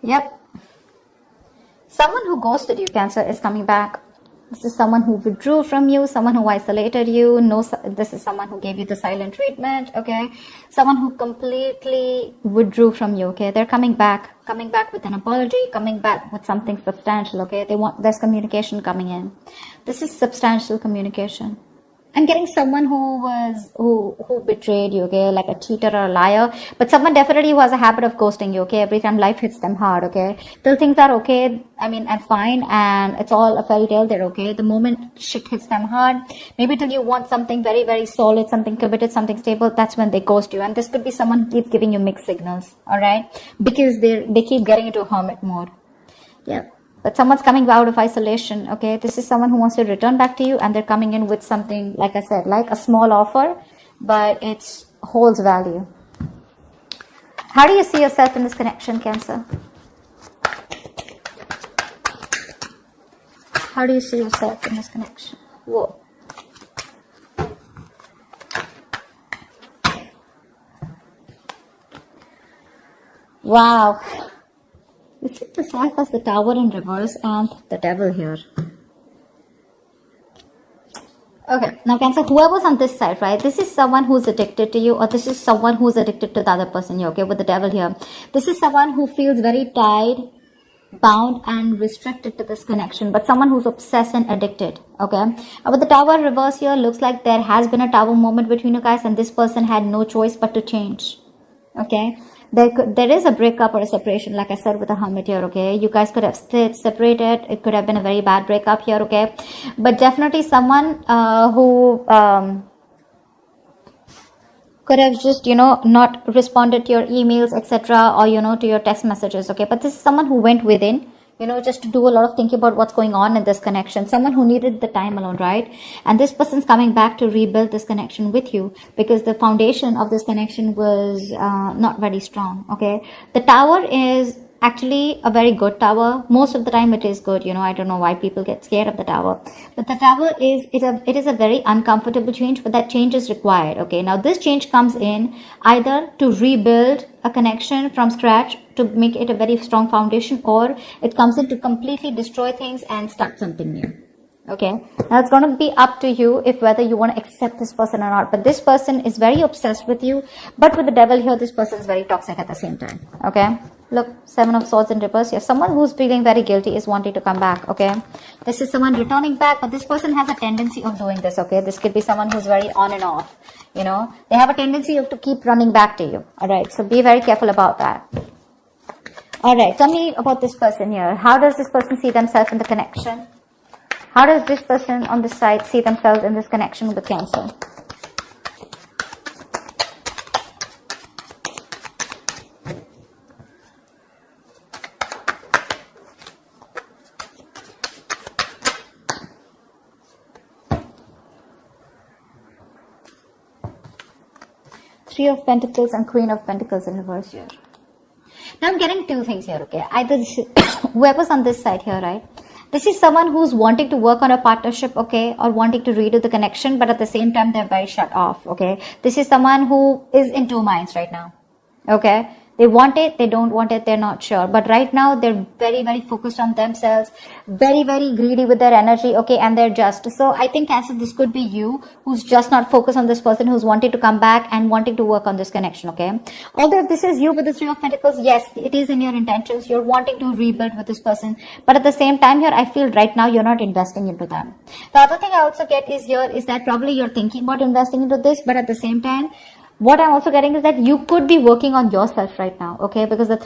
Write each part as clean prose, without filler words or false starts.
Yep. Someone who ghosted you, Cancer, is coming back. This is someone who withdrew from you, someone who isolated you. No, this is someone who gave you the silent treatment, okay? Someone who completely withdrew from you, okay? They're coming back with an apology, coming back with something substantial, okay? There's communication coming in. This is substantial communication. I'm getting someone who betrayed you, okay, like a cheater or a liar, but someone definitely who has a habit of ghosting you, okay, every time life hits them hard, okay, till things are okay, I'm fine, and it's all a fairy tale, they're okay. The moment shit hits them hard, maybe till you want something very, very solid, something committed, something stable, that's when they ghost you. And this could be someone who keeps giving you mixed signals, alright, because they keep getting into a hermit mode. Yeah. But someone's coming out of isolation, okay? This is someone who wants to return back to you, and they're coming in with something, like I said, like a small offer, but it holds value. How do you see yourself in this connection, Cancer? How do you see yourself in this connection? Whoa. Wow. You see yourself as the Tower in reverse and the Devil here. Okay, now Cancer, whoever's on this side, right? This is someone who's addicted to you, or this is someone who's addicted to the other person here, okay, with the Devil here. This is someone who feels very tied, bound and restricted to this connection, but someone who's obsessed and addicted, okay? With the Tower reverse here, looks like there has been a Tower moment between you guys, and this person had no choice but to change, okay? There is a breakup or a separation, like I said, with the Hermit here, okay? You guys could have separated. It could have been a very bad breakup here, okay? But definitely someone who could have just, not responded to your emails, etc., or, to your text messages, okay? But this is someone who went within, just to do a lot of thinking about what's going on in this connection. Someone who needed the time alone, right? And this person's coming back to rebuild this connection with you, because the foundation of this connection was not very strong, okay? The Tower is actually a very good tower. Most of the time it is good, I don't know why people get scared of the Tower, but the Tower it is a very uncomfortable change, but that change is required, okay? Now this change comes in either to rebuild a connection from scratch to make it a very strong foundation, or it comes in to completely destroy things and start something new. Okay, now it's going to be up to you if whether you want to accept this person or not. But this person is very obsessed with you, but with the Devil here, this person is very toxic at the same time. Okay, look, 7 of Swords in reverse here. Someone who's feeling very guilty is wanting to come back. Okay, this is someone returning back, but this person has a tendency of doing this. Okay, this could be someone who's very on and off. They have a tendency of to keep running back to you. All right, so be very careful about that. All right, tell me about this person here. How does this person see themselves in the connection? How does this person on this side see themselves in this connection with Cancer? Three of Pentacles and Queen of Pentacles in reverse here. Now I'm getting two things here, okay? Either whoever's on this side here, right? This is someone who's wanting to work on a partnership, okay, or wanting to redo the connection, but at the same time, they're very shut off, okay? This is someone who is in two minds right now, okay? They want it, they don't want it, they're not sure. But right now, they're very, very focused on themselves, very, very greedy with their energy, okay, and they're just. So I think, Cancer, this could be you who's just not focused on this person, who's wanting to come back and wanting to work on this connection, okay? Although if this is you with the Three of Pentacles, yes, it is in your intentions. You're wanting to rebuild with this person. But at the same time here, I feel right now you're not investing into them. The other thing I also get is that probably you're thinking about investing into this, but at the same time, what I'm also getting is that you could be working on yourself right now, okay? Because the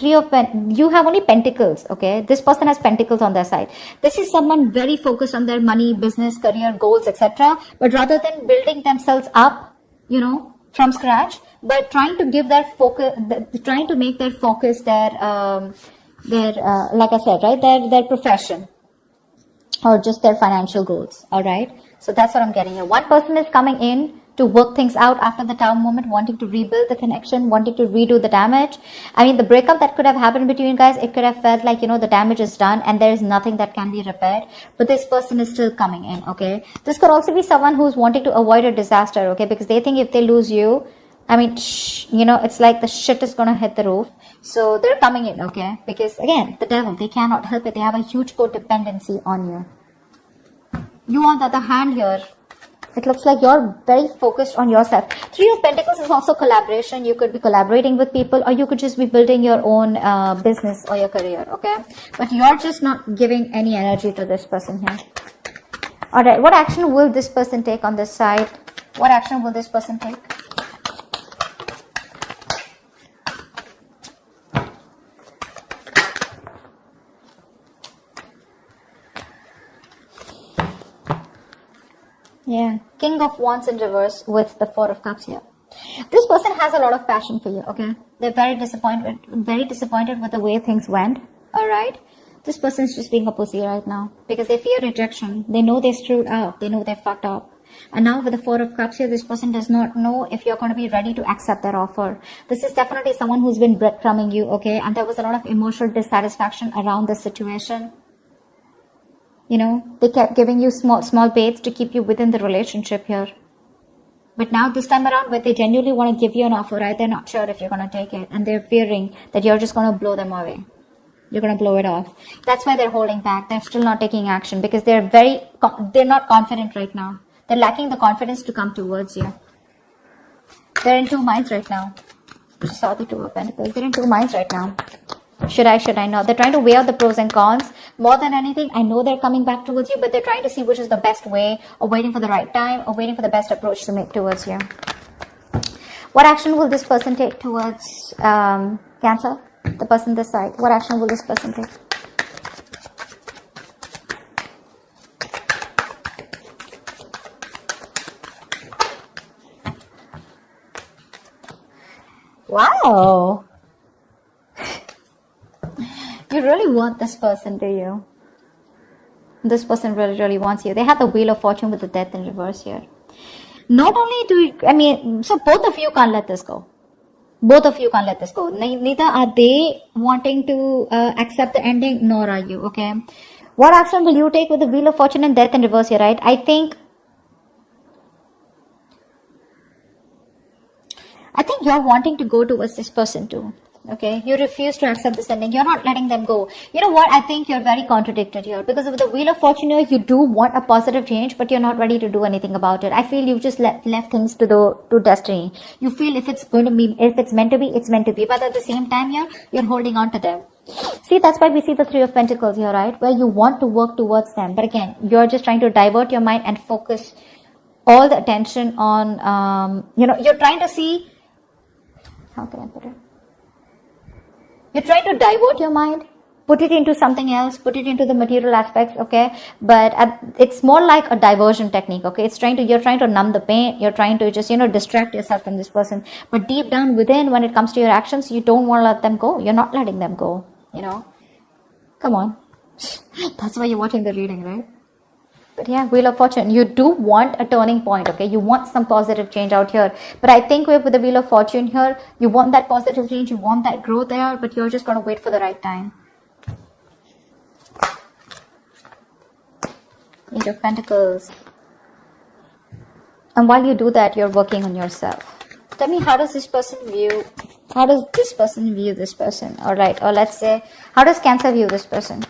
you have only Pentacles, okay? This person has Pentacles on their side. This is someone very focused on their money, business, career, goals, etc. But rather than building themselves up, from scratch, but trying to give their focus, trying to make their focus their like I said, right? Their profession, or just their financial goals, all right? So that's what I'm getting here. One person is coming in to work things out after the Tower moment, wanting to rebuild the connection, wanting to redo the damage. I mean, the breakup that could have happened between you guys, it could have felt like, the damage is done and there is nothing that can be repaired. But this person is still coming in, okay? This could also be someone who's wanting to avoid a disaster, okay? Because they think if they lose you, I mean, it's like the shit is gonna hit the roof. So they're coming in, okay? Because again, the devil, they cannot help it. They have a huge codependency on you. You, on the other hand, here, it looks like you're very focused on yourself. Three of Pentacles is also collaboration. You could be collaborating with people, or you could just be building your own business or your career, okay? But you're just not giving any energy to this person here. Alright, what action will this person take on this side? What action will this person take? Yeah, King of Wands in reverse with the Four of Cups here. This person has a lot of passion for you, okay? They're very disappointed with the way things went, alright? This person is just being a pussy right now because they fear rejection. They know they screwed up. They know they fucked up. And now with the Four of Cups here, this person does not know if you're going to be ready to accept their offer. This is definitely someone who's been breadcrumbing you, okay? And there was a lot of emotional dissatisfaction around this situation. You know, they kept giving you small baits to keep you within the relationship here. But now this time around, where they genuinely want to give you an offer, right? They're not sure if you're going to take it. And they're fearing that you're just going to blow them away. You're going to blow it off. That's why they're holding back. They're still not taking action because they're not confident right now. They're lacking the confidence to come towards you. They're in two minds right now. Just saw the Two of Pentacles. They're in two minds right now. Should I not? They're trying to weigh out the pros and cons. More than anything, I know they're coming back towards you, but they're trying to see which is the best way, or waiting for the right time, or waiting for the best approach to make towards you. What action will this person take towards Cancer? The person this side. What action will this person take? Wow. You really want this person, do you? This person really wants you. They have the Wheel of Fortune with the Death in reverse here. Not only do you, so both of you can't let this go. Both of you can't let this go. Neither are they wanting to accept the ending, nor are you, okay? What action will you take with the Wheel of Fortune and Death in reverse here, right? I think you're wanting to go towards this person too. Okay, you refuse to accept this ending. You're not letting them go. You know what? I think you're very contradicted here because with the Wheel of Fortune here, you do want a positive change, but you're not ready to do anything about it. I feel you've just left things to destiny. You feel if it's meant to be, it's meant to be. But at the same time here, you're holding on to them. See, that's why we see the Three of Pentacles here, right? Where you want to work towards them. But again, you're just trying to divert your mind and focus all the attention on, you're trying to see, how can I put it? You're trying to divert your mind, put it into something else, put it into the material aspects, okay? But it's more like a diversion technique, okay? You're trying to numb the pain. You're trying to just, distract yourself from this person. But deep down within, when it comes to your actions, you don't want to let them go. You're not letting them go, Come on. That's why you're watching the reading, right? But yeah, Wheel of Fortune, you do want a turning point, okay? You want some positive change out here. But I think with the Wheel of Fortune here, you want that positive change, you want that growth there, but you're just going to wait for the right time. Eight of Pentacles. And while you do that, you're working on yourself. Tell me, how does this person view this person? All right, or let's say, how does Cancer view this person?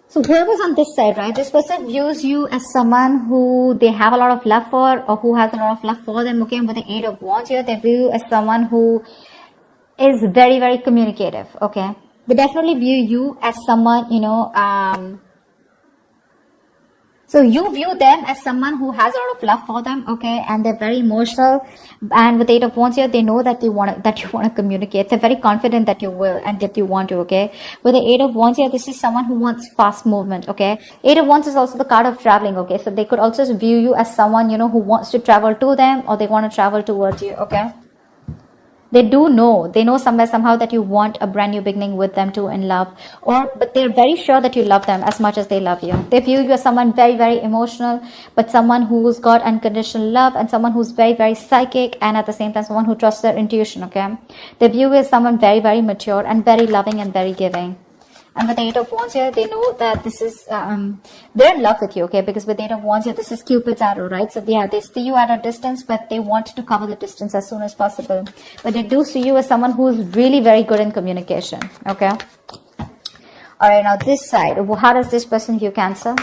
So whoever's on this side, right, this person views you as someone who they have a lot of love for, or who has a lot of love for them, okay? And with the Eight of Wands here, they view you as someone who is very, very communicative, okay? They definitely view you as someone, so you view them as someone who has a lot of love for them, okay? And they're very emotional. And with Eight of Wands here, they know that you want to communicate. They're very confident that you will and that you want to, okay? With the Eight of Wands here, this is someone who wants fast movement, okay? Eight of Wands is also the card of traveling, okay? So they could also view you as someone, who wants to travel to them, or they want to travel towards you, okay? They know somehow that you want a brand new beginning with them too in love, but they're very sure that you love them as much as they love you. They view you as someone very, very emotional, but someone who's got unconditional love, and someone who's very, very psychic, and at the same time someone who trusts their intuition, okay? They view you as someone very, very mature and very loving and very giving. And with the Eight of Wands here, they know that this is, they're in love with you, okay? Because with the Eight of Wands here, this is Cupid's arrow, right? So yeah, they see you at a distance, but they want to cover the distance as soon as possible. But they do see you as someone who's really very good in communication, okay? Alright, now this side, how does this person view Cancer?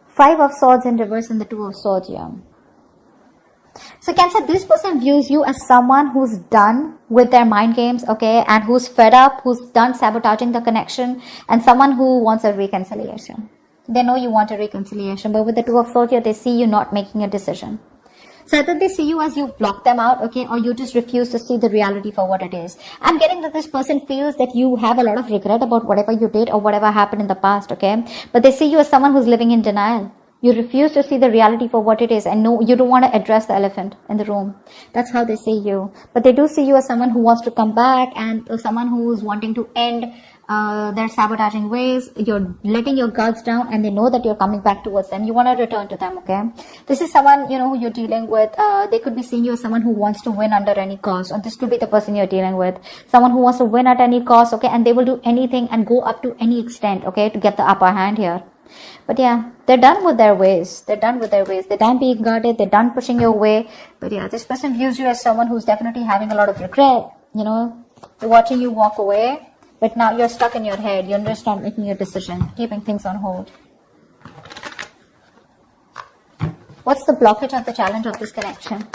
Five of Swords in reverse and the Two of Swords here. So Cancer, this person views you as someone who's done with their mind games, okay, and who's fed up, who's done sabotaging the connection, and someone who wants a reconciliation. They know you want a reconciliation, but with the Two of Swords here, they see you not making a decision. So either they see you as you block them out, okay, or you just refuse to see the reality for what it is. I'm getting that this person feels that you have a lot of regret about whatever you did or whatever happened in the past, okay, but they see you as someone who's living in denial. You refuse to see the reality for what it is, and no, you don't want to address the elephant in the room. That's how they see you. But they do see you as someone who wants to come back, and someone who's wanting to end their sabotaging ways. You're letting your guards down, and they know that you're coming back towards them. You want to return to them, okay? This is someone, you know, who you're dealing with. They could be seeing you as someone who wants to win under any cost, or this could be the person you're dealing with. Someone who wants to win at any cost, okay? And they will do anything and go up to any extent, okay, to get the upper hand here. But yeah, they're done with their ways. They're done with their ways. They're done being guarded. They're done pushing your way. But yeah, this person views you as someone who's definitely having a lot of regret. You know, they're watching you walk away. But now you're stuck in your head. You're just not making a decision, keeping things on hold. What's the blockage of the challenge of this connection?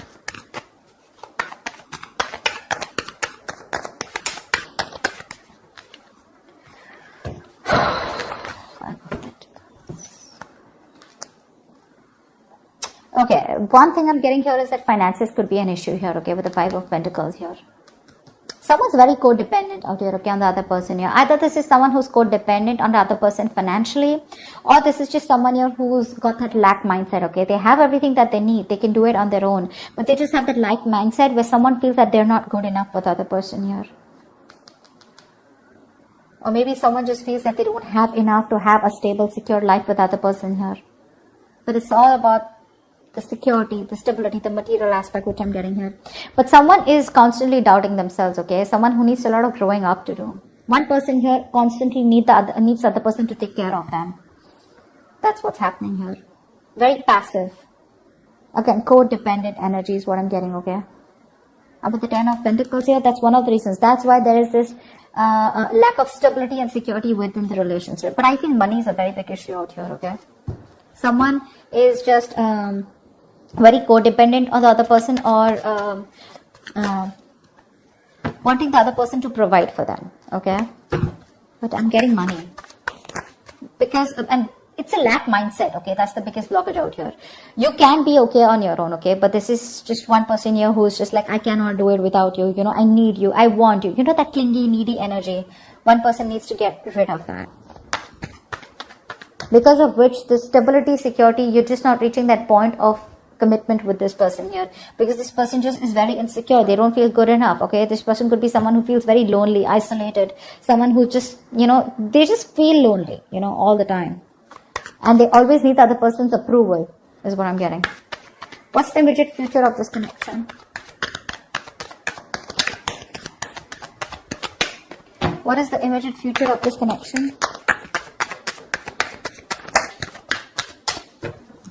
Okay, one thing I'm getting here is that finances could be an issue here, okay, with the Five of Pentacles here. Someone's very codependent out here, okay, on the other person here. Either this is someone who's codependent on the other person financially, or this is just someone here who's got that lack mindset, okay. They have everything that they need. They can do it on their own. But they just have that lack mindset where someone feels that they're not good enough for the other person here. Or maybe someone just feels that they don't have enough to have a stable, secure life with the other person here. But it's all about the security, the stability, the material aspect which I'm getting here. But someone is constantly doubting themselves, okay? Someone who needs a lot of growing up to do. One person here constantly needs the other person to take care of them. That's what's happening here. Very passive. Again, codependent energy is what I'm getting, okay? About the Ten of Pentacles here, that's one of the reasons. That's why there is this lack of stability and security within the relationship. But I feel money is a very big issue out here, okay? Someone is just very codependent on the other person, or wanting the other person to provide for them, okay? But I'm getting money because, and it's a lack mindset, okay? That's the biggest blockage out here. You can be okay on your own, okay? But this is just one person here who's just like, I cannot do it without you, you know, I need you, I want you, you know, that clingy, needy energy. One person needs to get rid of that. Because of which the stability, security, you're just not reaching that point of commitment with this person here, because this person just is very insecure. They don't feel good enough, okay? This person could be someone who feels very lonely, isolated, someone who just, you know, they just feel lonely, you know, all the time, and they always need the other person's approval is what I'm getting. What's the immediate future of this connection? What is the immediate future of this connection?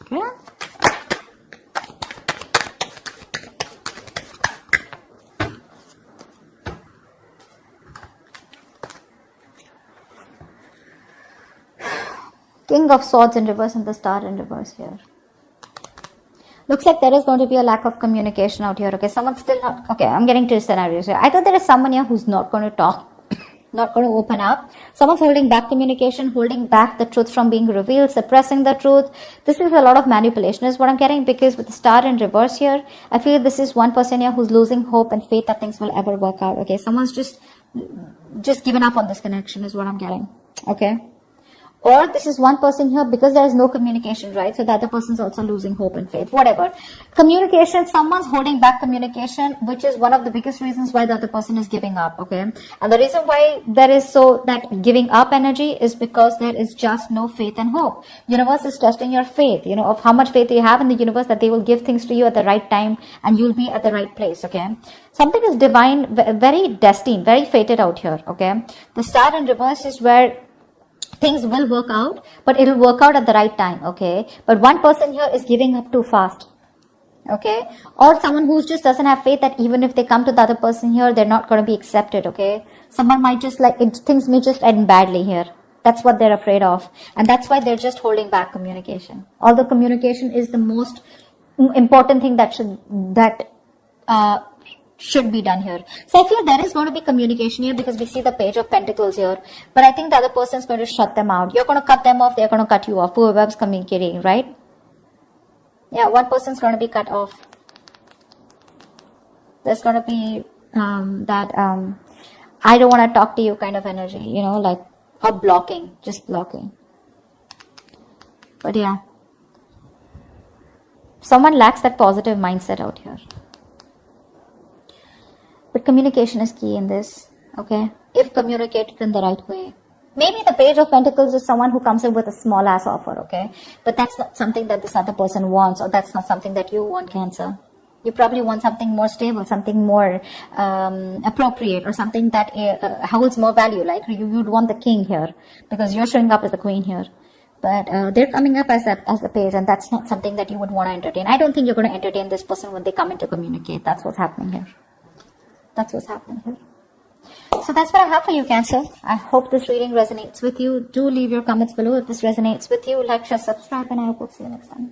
Okay. King of Swords in reverse and the Star in reverse here. Looks like there is going to be a lack of communication out here, okay? Someone's still not, okay, I'm getting two scenarios here. Either there is someone here who's not going to talk, not going to open up. Someone's holding back communication, holding back the truth from being revealed, suppressing the truth. This is a lot of manipulation is what I'm getting, because with the Star in reverse here, I feel this is one person here who's losing hope and faith that things will ever work out, okay? Someone's just given up on this connection is what I'm getting, okay? Or this is one person here, because there is no communication, right? So the other person is also losing hope and faith, whatever. Communication, someone's holding back communication, which is one of the biggest reasons why the other person is giving up, okay? And the reason why there is that giving up energy is because there is just no faith and hope. Universe is testing your faith, of how much faith you have in the universe that they will give things to you at the right time and you'll be at the right place, okay? Something is divine, very destined, very fated out here, okay? The star in reverse is where things will work out, but it'll work out at the right time, okay? But one person here is giving up too fast, okay? Or someone who just doesn't have faith that even if they come to the other person here, they're not going to be accepted, okay? Someone might just things may just end badly here. That's what they're afraid of. And that's why they're just holding back communication. Although communication is the most important thing that should be done here. So I feel there is going to be communication here because we see the Page of Pentacles here. But I think the other person is going to shut them out. You're going to cut them off. They're going to cut you off. Whoever's communicating, right? Yeah, one person's going to be cut off. There's going to be I don't want to talk to you kind of energy, or blocking, just blocking. But yeah, someone lacks that positive mindset out here. But communication is key in this, okay? If communicated in the right way. Maybe the Page of Pentacles is someone who comes in with a small ass offer, okay? But that's not something that this other person wants, or that's not something that you want, Cancer. You probably want something more stable, something more appropriate, or something that holds more value. Like you'd want the king here, because you're showing up as the queen here. But they're coming up as the page, and that's not something that you would want to entertain. I don't think you're going to entertain this person when they come in to communicate. That's what's happening here. That's what's happening here. So that's what I have for you, Cancer. I hope this reading resonates with you. Do leave your comments below if this resonates with you. Like, share, subscribe, and I hope we'll see you next time.